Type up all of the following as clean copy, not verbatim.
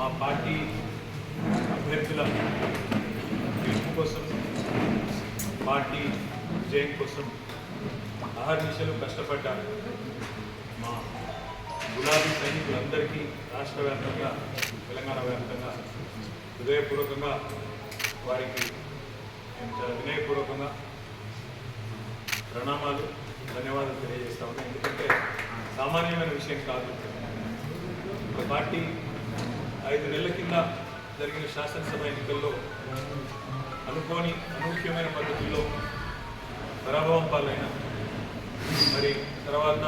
మా పార్టీ అభ్యర్థుల గెలుపు కోసం, పార్టీ విజయం కోసం అహర్నిశలు కష్టపడ్డ మా గులాబీ సైనికులందరికీ రాష్ట్ర వ్యాప్తంగా, తెలంగాణ వ్యాప్తంగా హృదయపూర్వకంగా వారికి చాలా వినయపూర్వకంగా ప్రణామాలు, ధన్యవాదాలు తెలియజేస్తా ఉన్నాను. ఎందుకంటే సామాన్యమైన విషయం కాదు. ఒక పార్టీ 5 నెలల కింద జరిగిన శాసనసభ ఎన్నికల్లో అనూహ్యమైన పద్ధతుల్లో పరాభవం పాలైన, మరి తర్వాత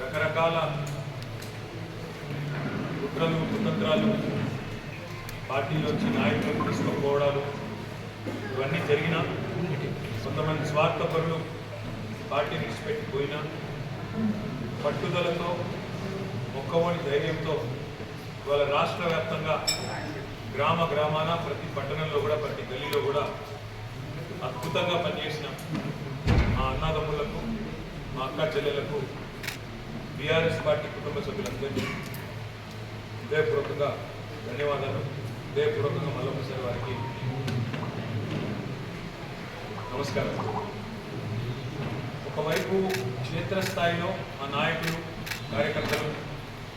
రకరకాల కుట్రలు కుతంత్రాలు, పార్టీలోంచి నాయకులను తీసుకుపోవడాలు ఇవన్నీ జరిగినా, కొంతమంది స్వార్థపరులు పార్టీని విడిచిపెట్టిపోయినా, పట్టుదలతో మొక్కవోని ధైర్యంతో ఇవాళ రాష్ట్ర వ్యాప్తంగా గ్రామాన ప్రతి పట్టణంలో కూడా, ప్రతి గల్లీలో కూడా అద్భుతంగా పనిచేసిన మా అన్నదమ్ములకు, మా అక్క చెల్లెలకు, బీఆర్ఎస్ పార్టీ కుటుంబ సభ్యులందరినీ హృదయపూర్వకంగా ధన్యవాదాలు. హృదయపూర్వకంగా మళ్ళొకసారి వారికి నమస్కారం. ఒకవైపు క్షేత్రస్థాయిలో మా నాయకులు, కార్యకర్తలు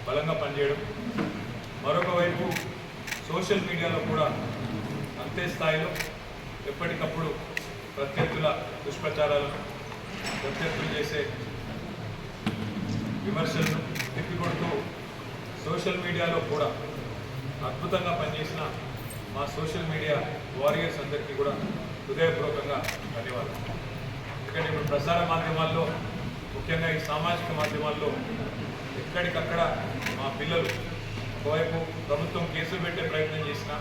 బలంగా పనిచేయడం, మరొక వైపు సోషల్ మీడియాలో కూడా అంతే స్థాయిలో ఎప్పటికప్పుడు ప్రత్యర్థుల దుష్ప్రచారాలను, ప్రత్యర్థులు చేసే విమర్శలను తిప్పికొడుతూ సోషల్ మీడియాలో కూడా అద్భుతంగా పనిచేసిన మా సోషల్ మీడియా వారియర్స్ అందరికీ కూడా హృదయపూర్వకంగా ధన్యవాదాలు. ఎందుకంటే ఇప్పుడు ప్రసార మాధ్యమాల్లో, ముఖ్యంగా ఈ సామాజిక మాధ్యమాల్లో ఎక్కడికక్కడ మా పిల్లలు ఒకవైపు ప్రభుత్వం కేసులు పెట్టే ప్రయత్నం చేసినా,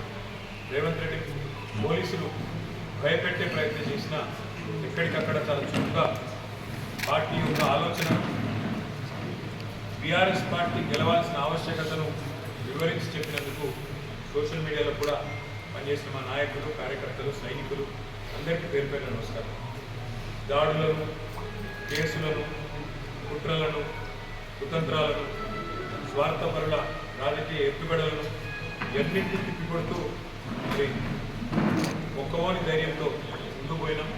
రేవంత్ రెడ్డి పోలీసులు భయపెట్టే ప్రయత్నం చేసినా, ఎక్కడికక్కడ చాలా చురుగ్గా పార్టీ యొక్క ఆలోచన, బీఆర్ఎస్ పార్టీ గెలవాల్సిన ఆవశ్యకతను వివరించి చెప్పినందుకు సోషల్ మీడియాలో కూడా పనిచేసిన మా నాయకులు, కార్యకర్తలు, సైనికులు అందరికీ పేరు పేరు నమస్కారం. దాడులను, కేసులను, కుట్రలను, కుతంత్రాలను, స్వార్థపరుల రాజకీయ ఎత్తుగడలను ఎన్నింటినీ తిప్పికొడుతూ మరి మొక్కవోని ధైర్యంతో ముందుకు పోయినాం.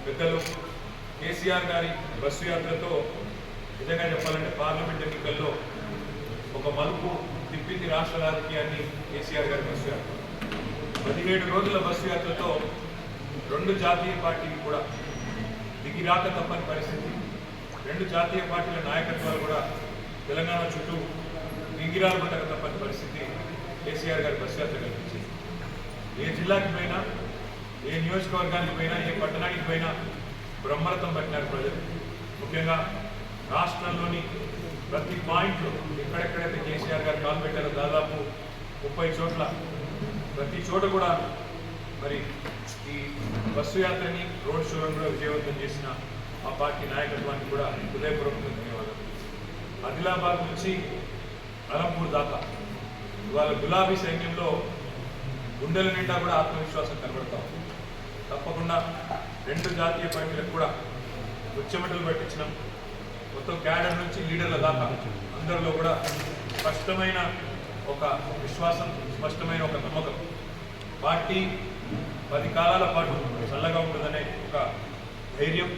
పెద్దలు కేసీఆర్ గారి బస్సు యాత్రతో నిజంగా చెప్పాలంటే పార్లమెంట్ ఎన్నికల్లో ఒక మలుపు తిప్పింది రాష్ట్ర రాజకీయాన్ని కేసీఆర్ గారి బస్సు యాత్ర. 17 రోజుల బస్సు యాత్రతో 2 జాతీయ పార్టీలు కూడా దిగిరాక తప్పని పరిస్థితి. 2 జాతీయ పార్టీల నాయకత్వాలు కూడా తెలంగాణ చుట్టూ దిగిరాలు పట్టక తప్పని పరిస్థితి కేసీఆర్ గారి బస్సు యాత్ర కల్పించింది. ఏ జిల్లాకి పోయినా, ఏ నియోజకవర్గానికి పోయినా, ఏ పట్టణానికి పోయినా బ్రహ్మరథం పట్టినారు ప్రజలు. ముఖ్యంగా రాష్ట్రంలోని ప్రతి పాయింట్లో ఎక్కడెక్కడైతే కేసీఆర్ గారు కాలు పెట్టారో దాదాపు 30 చోట్ల, ప్రతి చోట కూడా మరి ఈ బస్సు యాత్రని, రోడ్ షోలను కూడా విజయవంతం చేసిన మా పార్టీ నాయకత్వానికి కూడా హృదయపూర్వకంగా ధన్యవాదాలు. ఆదిలాబాద్ నుంచి అలంపూర్ దాకా ఇవాళ గులాబీ సైన్యంలో గుండెల నిండా కూడా ఆత్మవిశ్వాసం కనబడతాం. తప్పకుండా 2 జాతీయ పార్టీలకు కూడా ముచ్చెమటలు పట్టించినాం. మొత్తం క్యాడర్ నుంచి లీడర్ల దాకా అందరిలో కూడా స్పష్టమైన ఒక విశ్వాసం, స్పష్టమైన ఒక నమ్మకం. పార్టీ 10 కాలాల పాటు చల్లగా ఉంటుందనే ఒక ధైర్యం,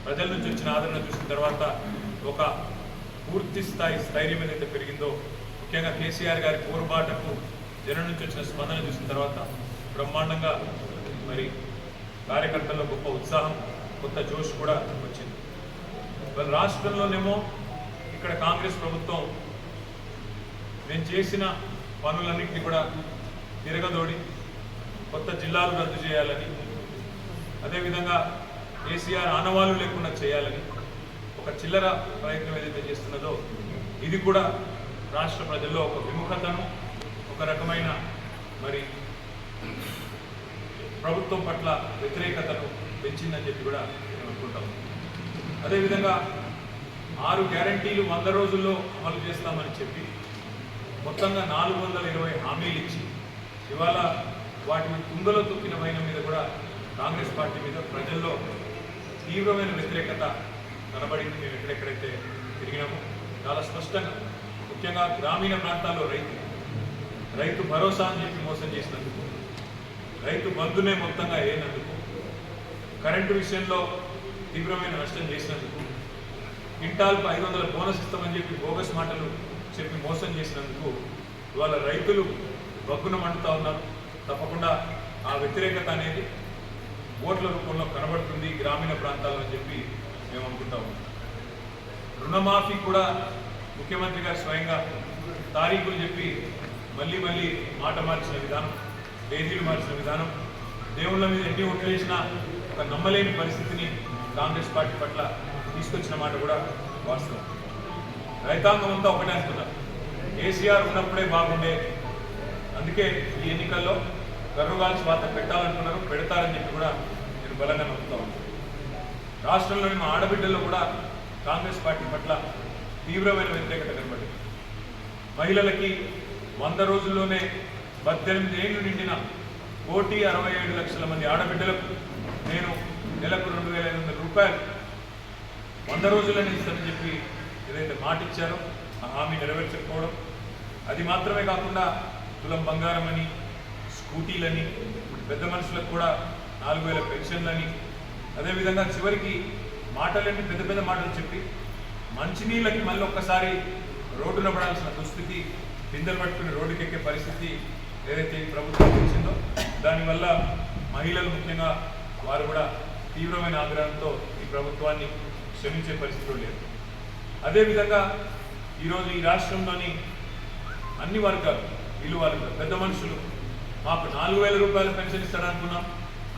ప్రజల నుంచి వచ్చిన ఆదరణ చూసిన తర్వాత ఒక పూర్తి స్థాయి స్థైర్యం ఏదైతే పెరిగిందో, ముఖ్యంగా కేసీఆర్ గారి పోరుబాటకు జనం నుంచి వచ్చిన స్పందన చూసిన తర్వాత బ్రహ్మాండంగా మరి కార్యకర్తల్లో గొప్ప ఉత్సాహం, కొత్త జోష్ కూడా వచ్చింది. మరి రాష్ట్రంలోనేమో ఇక్కడ కాంగ్రెస్ ప్రభుత్వం నేను చేసిన పనులన్నింటినీ కూడా తిరగదోడి కొత్త జిల్లాలు రద్దు చేయాలని, అదేవిధంగా కేసీఆర్ ఆనవాళ్లు లేకుండా చేయాలని ఒక చిల్లర ప్రయత్నం ఏదైతే చేస్తున్నదో, ఇది కూడా రాష్ట్ర ప్రజల్లో ఒక విముఖతను, ఒక రకమైన మరి ప్రభుత్వం పట్ల వ్యతిరేకతను పెంచిందని చెప్పి కూడా నేను అనుకుంటాం. అదేవిధంగా 6 గ్యారంటీలు 100 రోజుల్లో అమలు చేస్తామని చెప్పి మొత్తంగా 420 హామీలు ఇచ్చి ఇవాళ వాటిని తుంగలో తొక్కిన వైన మీద కూడా కాంగ్రెస్ పార్టీ మీద ప్రజల్లో తీవ్రమైన వ్యతిరేకత కనబడింది. మేము ఎక్కడెక్కడైతే తిరిగినామో చాలా స్పష్టంగా, ముఖ్యంగా గ్రామీణ ప్రాంతాల్లో రైతులు రైతు భరోసా అని చెప్పి మోసం చేసినందుకు, రైతు బంధునే మొత్తంగా వేయనందుకు, కరెంటు విషయంలో తీవ్రమైన నష్టం చేసినందుకు, క్వింటాల్కు 500 బోనస్ ఇస్తామని చెప్పి బోగస్ మాటలు చెప్పి మోసం చేసినందుకు ఇవాళ రైతులు బగ్గున మండుతూ ఉన్నారు. తప్పకుండా ఆ వ్యతిరేకత అనేది ఓట్ల రూపంలో కనబడుతుంది గ్రామీణ ప్రాంతాల్లో అని చెప్పి మేము అనుకుంటా ఉన్నాం. రుణమాఫీ కూడా ముఖ్యమంత్రి గారు స్వయంగా తారీఖులు చెప్పి మళ్ళీ మాట మార్చిన విధానం, తేదీలు మార్చిన విధానం, దేవుళ్ళ మీద ఎన్ని ఓట్లు వేసినా ఒక నమ్మలేని పరిస్థితిని కాంగ్రెస్ పార్టీ పట్ల తీసుకొచ్చిన మాట కూడా వాస్తవం. రైతాంగం అంతా ఒకటే అంటున్నారు, కేసీఆర్ ఉన్నప్పుడే బాగుండే, అందుకే ఈ ఎన్నికల్లో కర్రుగాల్సి వాత పెట్టాలనుకున్నారు, పెడతారని చెప్పి కూడా నేను బలంగా నమ్ముతా ఉన్నాను. రాష్ట్రంలోని మా ఆడబిడ్డల్లో కూడా కాంగ్రెస్ పార్టీ పట్ల తీవ్రమైన వ్యతిరేకత కనబడింది. మహిళలకి 100 రోజుల్లోనే 18 ఏళ్లు నిండిన 1,67,00,000 మంది ఆడబిడ్డలకు నేను నెలకు 2,500 రూపాయలు 100 రోజుల్లోనే ఇస్తానని చెప్పి ఏదైతే మాట ఇచ్చారో ఆ హామీ నెరవేర్చకపోవడం, అది మాత్రమే కాకుండా తులం బంగారం అని, స్కూటీలని, పెద్ద మనుషులకు కూడా 4,000 పెన్షన్లని, అదేవిధంగా చివరికి మాటలన్నీ పెద్ద మాటలు చెప్పి మంచినీళ్ళకి మళ్ళీ ఒక్కసారి రోడ్డున పడాల్సిన దుస్థితి, బిందెలు పట్టుకుని రోడ్డుకెక్కే పరిస్థితి ఏదైతే ప్రభుత్వం తెచ్చిందో దానివల్ల మహిళలు ముఖ్యంగా వారు కూడా తీవ్రమైన ఆగ్రహంతో ఈ ప్రభుత్వాన్ని క్షమించే పరిస్థితులు లేదు. అదేవిధంగా ఈరోజు ఈ రాష్ట్రంలోని అన్ని వర్గాలు, వాళ్ళు పెద్ద మనుషులు మాకు 4,000 రూపాయల పెన్షన్ ఇస్తాడనుకున్నాం,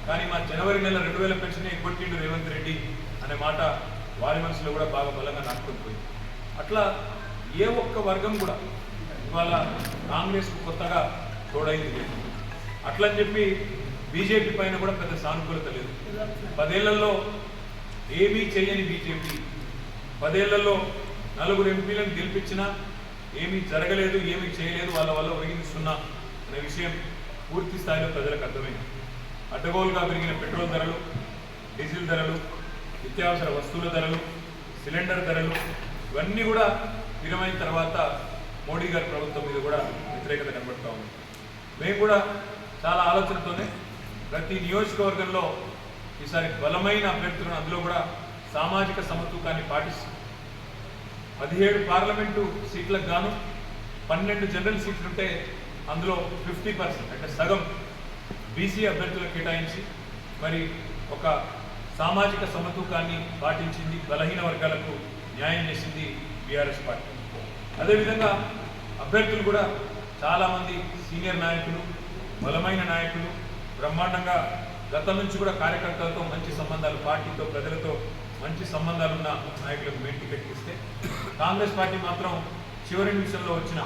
కానీ మా జనవరి నెల 2,000 పెన్షన్ ఎగ్గొట్టిండు రేవంత్ రెడ్డి అనే మాట వారి మనసులో కూడా బాగా బలంగా నాటుకుపోయింది. అట్లా ఏ ఒక్క వర్గం కూడా ఇవాళ కాంగ్రెస్కు కొత్తగా తోడైంది లేదు. అట్లని చెప్పి బీజేపీ పైన కూడా పెద్ద సానుకూలత లేదు. 10 ఏళ్లలో ఏమీ చేయని బీజేపీ 10 ఏళ్లలో 4 ఎంపీలను గెలిపించినా ఏమీ జరగలేదు, ఏమీ చేయలేదు, వాళ్ళ వల్ల ఒరిగిస్తున్నా అనే విషయం పూర్తి స్థాయిలో ప్రజలకు అర్థమైంది. అడ్డగోలుగా పెరిగిన పెట్రోల్ ధరలు, డీజిల్ ధరలు, నిత్యావసర వస్తువుల ధరలు, సిలిండర్ ధరలు ఇవన్నీ కూడా విరమైన తర్వాత మోడీ గారి ప్రభుత్వం మీద కూడా వ్యతిరేకత కనబడుతూ ఉంది. మేము కూడా చాలా ఆలోచనతోనే ప్రతి నియోజకవర్గంలో ఈసారి బలమైన అభ్యర్థులను, అందులో కూడా సామాజిక సమతూకాన్ని పాటిస్తుంది. 17 పార్లమెంటు సీట్లకు గాను 12 జనరల్ సీట్లుంటే అందులో 50% అంటే సగం బీసీ అభ్యర్థులకు కేటాయించి మరి ఒక సామాజిక సమతూకాన్ని పాటించింది, బలహీన వర్గాలకు న్యాయం చేసింది బీఆర్ఎస్ పార్టీ. అదేవిధంగా అభ్యర్థులు కూడా చాలామంది సీనియర్ నాయకులు, బలమైన నాయకులు, బ్రహ్మాండంగా గతం నుంచి కూడా కార్యకర్తలతో మంచి సంబంధాలు, పార్టీతో ప్రజలతో మంచి సంబంధాలున్న నాయకులకు మెయిన్ టికెట్ ఇస్తే కాంగ్రెస్ పార్టీ మాత్రం చివరి నిమిషంలో వచ్చిన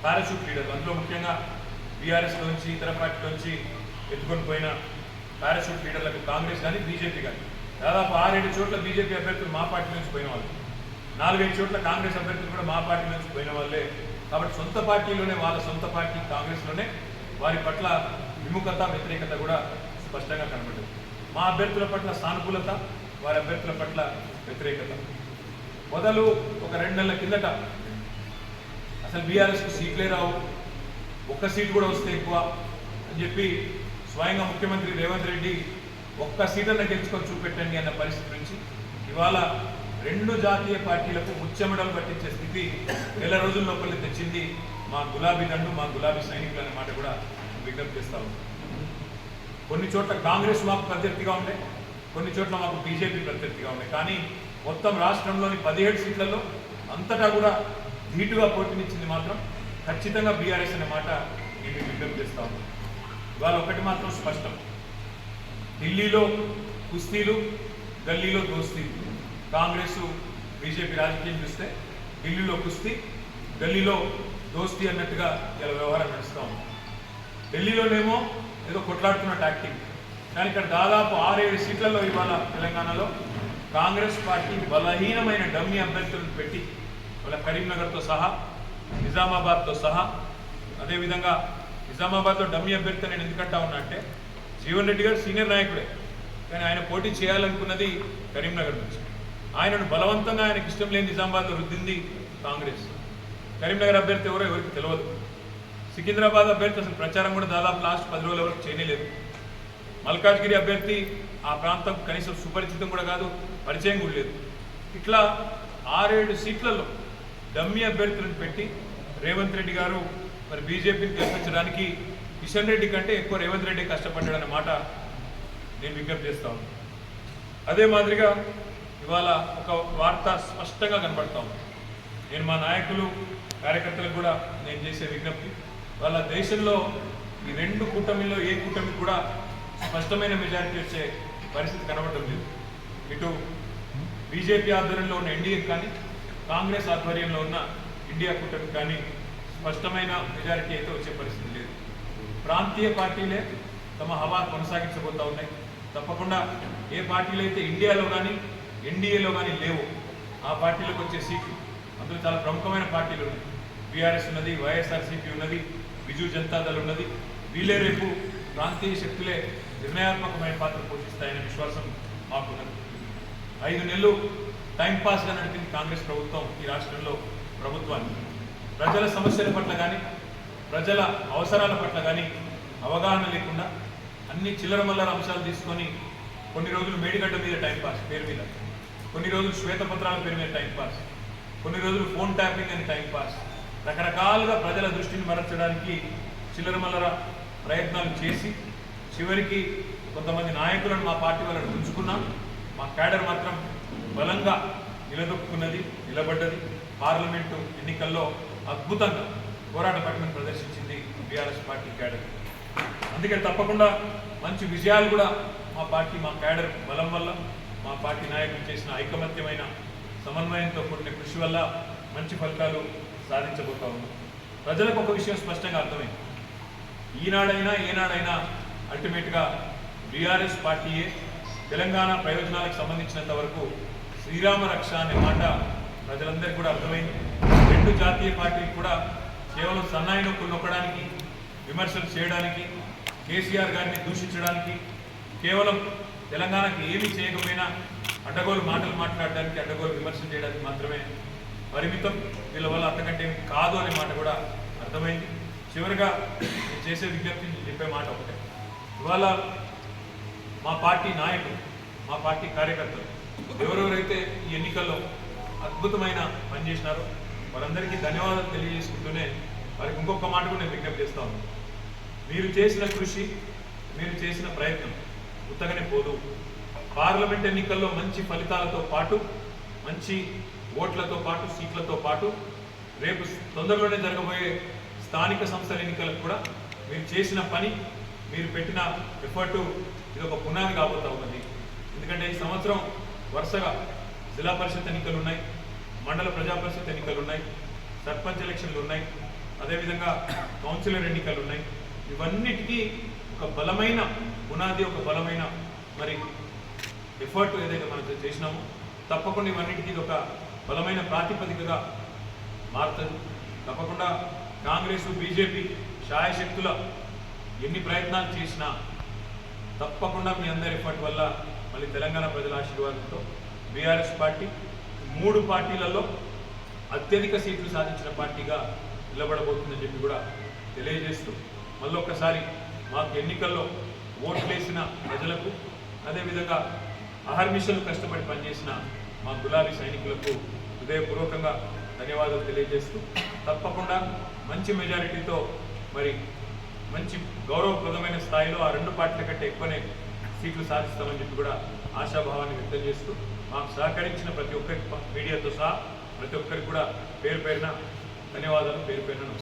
పారాషూట్ లీడర్లు, అందులో ముఖ్యంగా బీఆర్ఎస్లోంచి ఇతర పార్టీలోంచి ఎత్తుకొని పోయిన పారాషూట్ లీడర్లకు కాంగ్రెస్ కానీ బీజేపీ కానీ దాదాపు 6-7 చోట్ల బీజేపీ అభ్యర్థులు మా పార్టీ నుంచి పోయిన వాళ్ళు, 4-5 చోట్ల కాంగ్రెస్ అభ్యర్థులు కూడా మా పార్టీ నుంచి పోయిన వాళ్ళే. కాబట్టి సొంత పార్టీలోనే, వాళ్ళ సొంత పార్టీ కాంగ్రెస్లోనే వారి పట్ల విముఖత, వ్యతిరేకత కూడా స్పష్టంగా కనబడింది. మా అభ్యర్థుల పట్ల సానుకూలత, వారి అభ్యర్థుల పట్ల వ్యతిరేకత. మొదలు ఒక 2 నెలల కిందట అసలు బీఆర్ఎస్కు సీట్లే రావు, ఒక్క సీటు కూడా వస్తే ఎక్కువ అని చెప్పి స్వయంగా ముఖ్యమంత్రి రేవంత్ రెడ్డి ఒక్క సీటన్న గెలుచుకొని చూపెట్టండి అన్న పరిస్థితి నుంచి ఇవాళ 2 జాతీయ పార్టీలకు ముచ్చెమడలు పట్టించే స్థితి నెల రోజుల లోపల తెచ్చింది మా గులాబీ దండు, మా గులాబీ సైనికులు అనే మాట కూడా విజ్ఞప్తి చేస్తా ఉంది. కొన్ని చోట్ల కాంగ్రెస్ మాకు ప్రత్యర్థిగా ఉండే, కొన్ని చోట్ల మాకు బీజేపీ ప్రత్యర్థిగా ఉండే, కానీ మొత్తం రాష్ట్రంలోని 17 సీట్లలో అంతటా కూడా ధీటుగా పోటీనిచ్చింది మాత్రం ఖచ్చితంగా బీఆర్ఎస్ అనే మాట నేను విజ్ఞప్తి చేస్తా ఉన్నాను. ఇవాళ ఒకటి మాత్రం స్పష్టం, ఢిల్లీలో కుస్తీలు, గల్లీలో దోస్తీలు. కాంగ్రెస్ బీజేపీ రాజకీయం చూస్తే ఢిల్లీలో కుస్తీ, గల్లీలో దోస్తీ అన్నట్టుగా ఇలా వ్యవహారం నడుస్తూ ఉంది. ఢిల్లీలోనేమో ఏదో కొట్లాడుతున్న యాక్టింగ్, కానీ ఇక్కడ దాదాపు 6-7 సీట్లలో ఇవాళ తెలంగాణలో కాంగ్రెస్ పార్టీ బలహీనమైన డమ్మీ అభ్యర్థులను పెట్టి వాళ్ళ కరీంనగర్తో సహా, నిజామాబాద్తో సహా, అదేవిధంగా నిజామాబాద్లో డమ్మీ అభ్యర్థి నేను ఎందుకంటా ఉన్నా అంటే జీవన్ రెడ్డి గారు సీనియర్ నాయకుడే, కానీ ఆయన పోటీ చేయాలనుకున్నది కరీంనగర్ నుంచి. ఆయనను బలవంతంగా ఆయనకి ఇష్టం లేని నిజామాబాద్లో రుద్దింది కాంగ్రెస్. కరీంనగర్ అభ్యర్థి ఎవరో ఎవరికి తెలియదు. సికింద్రాబాద్ అభ్యర్థి అసలు ప్రచారం కూడా దాదాపు లాస్ట్ 10 రోజుల వరకు చేయలేదు. మల్కాజ్గిరి అభ్యర్థి ఆ ప్రాంతం కనీసం సుపరిచితం కూడా కాదు, పరిచయం కూడా లేదు. ఇట్లా 6-7 సీట్లలో డమ్మీ అభ్యర్థులను పెట్టి రేవంత్ రెడ్డి గారు మరి బీజేపీని గెలిపించడానికి కిషన్ రెడ్డి కంటే ఎక్కువ రేవంత్ రెడ్డి కష్టపడ్డాడన్న మాట నేను విజ్ఞప్తి చేస్తా ఉన్నాను. అదే మాదిరిగా ఇవాళ ఒక వార్త స్పష్టంగా కనబడతా ఉంది. నేను మా నాయకులు కార్యకర్తలకు కూడా నేను చేసే విజ్ఞప్తి, వాళ్ళ దేశంలో ఈ 2 కూటమిల్లో ఏ కూటమి కూడా స్పష్టమైన మెజారిటీ వచ్చే పరిస్థితి కనబడటం లేదు. ఇటు బీజేపీ ఆధ్వర్యంలో ఉన్న ఎన్డీఏ కానీ కాంగ్రెస్ ఆధ్వర్యంలో ఉన్న ఇండియా కూటమి కానీ స్పష్టమైన మెజారిటీ అయితే వచ్చే పరిస్థితి లేదు. ప్రాంతీయ పార్టీలే తమ హవా కొనసాగించబోతూ ఉన్నాయి. తప్పకుండా ఏ పార్టీలు అయితే ఇండియాలో కానీ ఎన్డీఏలో కానీ లేవో ఆ పార్టీలకు వచ్చే సీట్లు అందులో చాలా ప్రముఖమైన పార్టీలు ఉన్నాయి. బీఆర్ఎస్ ఉన్నది, వైఎస్ఆర్సీపీ ఉన్నది, బిజు జనతాదళ్ ఉన్నది. వీళ్ళే రేపు ప్రాంతీయ శక్తులే నిర్ణయాత్మకమైన పాత్ర పోషిస్తాయనే విశ్వాసం మాకున్నది. 5 నెలలు టైంపాస్గా నడిపింది కాంగ్రెస్ ప్రభుత్వం ఈ రాష్ట్రంలో ప్రభుత్వాన్ని. ప్రజల సమస్యల పట్ల కానీ ప్రజల అవసరాల పట్ల కానీ అవగాహన లేకుండా అన్ని చిల్లర మల్లర అంశాలు తీసుకొని కొన్ని రోజులు మేడిగడ్డ మీద టైంపాస్ పేరు మీద, కొన్ని రోజులు శ్వేతపత్రాల పేరు మీద టైంపాస్, కొన్ని రోజులు ఫోన్ ట్యాపింగ్ అని టైంపాస్, రకరకాలుగా ప్రజల దృష్టిని మరల్చడానికి చిల్లర మల్లర ప్రయత్నాలు చేసి చివరికి కొంతమంది నాయకులను మా పార్టీ వాళ్ళని ఉంచుకున్నాం. మా క్యాడర్ మాత్రం బలంగా నిలబడ్డది. పార్లమెంటు ఎన్నికల్లో అద్భుతంగా పోరాట పటిమను ప్రదర్శించింది బీఆర్ఎస్ పార్టీ క్యాడర్. అందుకే తప్పకుండా మంచి విజయాలు కూడా మా పార్టీ మా క్యాడర్ బలం వల్ల, మా పార్టీ నాయకులు చేసిన ఐకమత్యమైన సమన్వయంతో కూడిన కృషి వల్ల మంచి ఫలితాలు సాధించబోతా ఉన్నాం. ప్రజలకు ఒక విషయం స్పష్టంగా అర్థమైంది. ఈనాడైనా ఏనాడైనా అల్టిమేట్గా బీఆర్ఎస్ పార్టీయే తెలంగాణ ప్రయోజనాలకు సంబంధించినంత వరకు శ్రీరామ రక్ష అనే మాట ప్రజలందరికీ కూడా అర్థమైంది. 2 జాతీయ పార్టీలు కూడా కేవలం సన్నాయి నొక్కులు నొక్కడానికి, విమర్శలు చేయడానికి, కేసీఆర్ గారిని దూషించడానికి, కేవలం తెలంగాణకి ఏమీ చేయకపోయినా అడ్డగోలు మాటలు మాట్లాడడానికి, అడ్డగోలు విమర్శలు చేయడానికి మాత్రమే పరిమితం. వీళ్ళ వల్ల అంతకంటే ఏమి కాదు అనే మాట కూడా అర్థమైంది. చివరిగా నేను చేసే విజ్ఞప్తి చెప్పే మాట ఒకటే, ఇవాళ మా పార్టీ నాయకులు, మా పార్టీ కార్యకర్తలు ఎవరెవరైతే ఈ ఎన్నికల్లో అద్భుతమైన పనిచేసినారో వారందరికీ ధన్యవాదాలు తెలియజేసుకుంటూనే వారికి ఇంకొక మాట కూడా నేను విజ్ఞప్తి చేస్తా ఉన్నాను. మీరు చేసిన కృషి, మీరు చేసిన ప్రయత్నం ఉత్తగానే పోదు. పార్లమెంట్ ఎన్నికల్లో మంచి ఫలితాలతో పాటు, మంచి ఓట్లతో పాటు, సీట్లతో పాటు రేపు తొందరలోనే జరగబోయే స్థానిక సంస్థల ఎన్నికలకు కూడా మీరు చేసిన పని, మీరు పెట్టిన ఎఫర్టు ఇది ఒక పునాది కాబోతా ఉన్నది. ఎందుకంటే ఈ సంవత్సరం వరుసగా జిల్లా పరిషత్ ఎన్నికలు ఉన్నాయి, మండల ప్రజా పరిషత్ ఎన్నికలు ఉన్నాయి, సర్పంచ్ ఎలక్షన్లు ఉన్నాయి, అదేవిధంగా కౌన్సిలర్ ఎన్నికలు ఉన్నాయి. ఇవన్నిటికీ ఒక బలమైన పునాది, ఒక బలమైన మరి ఎఫర్ట్ ఏదైతే మనం చేసినామో తప్పకుండా ఇవన్నిటికీ ఇది ఒక బలమైన ప్రాతిపదికగా మారుతుంది. తప్పకుండా కాంగ్రెస్ బీజేపీ శాయశక్తుల ఎన్ని ప్రయత్నాలు చేసినా తప్పకుండా మీ అందరి ఎఫర్ట్ వల్ల మళ్ళీ తెలంగాణ ప్రజల ఆశీర్వాదంతో బీఆర్ఎస్ పార్టీ 3 పార్టీలలో అత్యధిక సీట్లు సాధించిన పార్టీగా నిలబడబోతుందని చెప్పి కూడా తెలియజేస్తూ మళ్ళొక్కసారి మాకు ఎన్నికల్లో ఓట్లేసిన ప్రజలకు, అదేవిధంగా అహర్నిశలు కష్టపడి పనిచేసిన మా గులాబీ సైనికులకు హృదయపూర్వకంగా ధన్యవాదాలు తెలియజేస్తూ తప్పకుండా మంచి మెజారిటీతో మరి మంచి గౌరవప్రదమైన స్థాయిలో ఆ 2 పార్టీల కంటే ఎక్కువనే సీట్లు సాధిస్తామని చెప్పి కూడా ఆశాభావాన్ని వ్యక్తం చేస్తూ మాకు సహకరించిన ప్రతి ఒక్కరికి, మీడియాతో సహా ప్రతి ఒక్కరికి కూడా పేరు పేరున ధన్యవాదాలు, పేరు పేరున